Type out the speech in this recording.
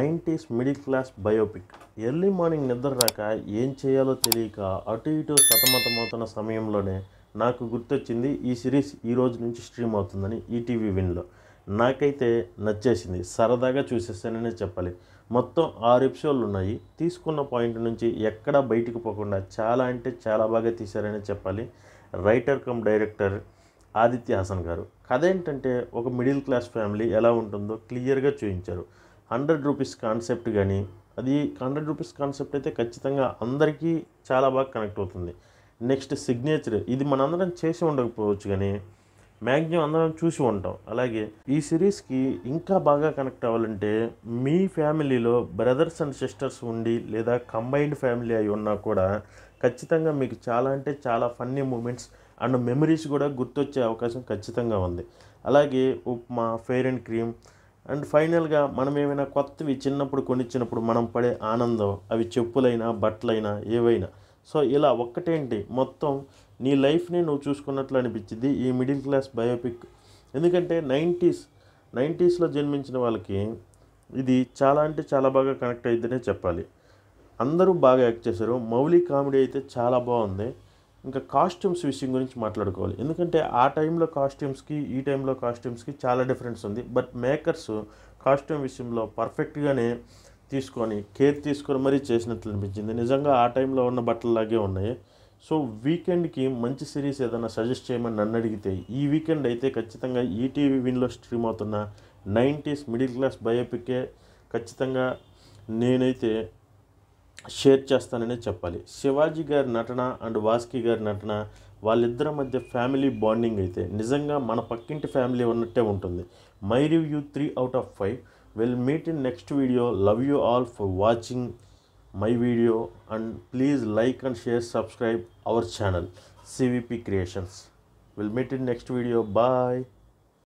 90s middle class biopic. Early morning నిద్ర రాక ఏం చేయాలో తెలియక అటు ఇటు సతమతమవుతున్న సమయంలోనే నాకు గుర్తొచ్చింది ఈ సిరీస్ ఈ రోజు నుంచి స్ట్రీమ్ అవుతుందని ఈటీవీ విన్లో. నాకైతే నచ్చేసింది, సరదాగా చూసేసాననే చెప్పాలి. మొత్తం 6 ఎపిసోడ్లు ఉన్నాయి. తీసుకున్న పాయింట్ నుంచి ఎక్కడా బయటకు పోకుండా చాలా అంటే చాలా బాగా తీశారనే చెప్పాలి. Writer cum director Aditya Haasan గారు. కథ ఏంటంటే ఒక మిడిల్ క్లాస్ ఫ్యామిలీ ఎలా ఉంటుందో క్లియర్గా చూపించారు. 100 రూపీస్ కాన్సెప్ట్ కానీ, అది 100 రూపీస్ కాన్సెప్ట్ అయితే ఖచ్చితంగా అందరికీ చాలా బాగా కనెక్ట్ అవుతుంది. నెక్స్ట్ సిగ్నేచర్, ఇది మనందరం చేసి ఉండకపోవచ్చు కానీ మ్యాక్సిమం అందరం చూసి ఉంటాం. అలాగే ఈ సిరీస్కి ఇంకా బాగా కనెక్ట్ అవ్వాలంటే మీ ఫ్యామిలీలో బ్రదర్స్ అండ్ సిస్టర్స్ ఉండి లేదా కంబైన్డ్ ఫ్యామిలీ అయి ఉన్నా కూడా ఖచ్చితంగా మీకు చాలా అంటే చాలా ఫన్నీ మూమెంట్స్ అండ్ మెమరీస్ కూడా గుర్తొచ్చే అవకాశం ఖచ్చితంగా ఉంది. అలాగే upma, fair and cream and ఫైనల్గా మనం ఏమైనా కొత్తవి చిన్నప్పుడు కొనిచ్చినప్పుడు మనం పడే ఆనందం, అవి చెప్పులైనా బట్టలైనా ఏవైనా. సో ఇలా ఒక్కటేంటి, మొత్తం నీ లైఫ్ని నువ్వు చూసుకున్నట్లు అనిపించింది ఈ మిడిల్ క్లాస్ బయోపిక్. ఎందుకంటే 90స్లో జన్మించిన వాళ్ళకి ఇది చాలా అంటే చాలా బాగా కనెక్ట్ అయిద్దనే చెప్పాలి. అందరూ బాగా యాక్ట్ చేశారు. మౌలి కామెడీ అయితే చాలా బాగుంది. ఇంకా కాస్ట్యూమ్స్ విషయం గురించి మాట్లాడుకోవాలి. ఎందుకంటే ఆ టైంలో కాస్ట్యూమ్స్కి ఈ టైంలో కాస్ట్యూమ్స్కి చాలా డిఫరెన్స్ ఉంది. బట్ మేకర్స్ కాస్ట్యూమ్ విషయంలో పర్ఫెక్ట్గానే కేర్ తీసుకొని మరీ చేసినట్లు అనిపించింది. నిజంగా ఆ టైంలో ఉన్న బట్టల్లాగే ఉన్నాయి. సో వీకెండ్కి మంచి సిరీస్ ఏదైనా సజెస్ట్ చేయమని నన్ను అడిగితే ఈ వీకెండ్ అయితే ఖచ్చితంగా ఈటీవీ విన్లో స్ట్రీమ్ అవుతున్న 90s మిడిల్ క్లాస్ బయోపిక్కే ఖచ్చితంగా నేనైతే షేర్ చేస్తాననే చెప్పాలి. శివాజీ గారి నటన అండ్ వాస్కి గారి నటన, వాళ్ళిద్దరి మధ్య ఫ్యామిలీ బాండింగ్ అయితే నిజంగా మన పక్కింటి ఫ్యామిలీ ఉన్నట్టే ఉంటుంది. My review 3 out of 5. We'll meet in next video. Love you all for watching my video and please like and share, subscribe our channel CVP Creations. We'll meet in next video. Bye.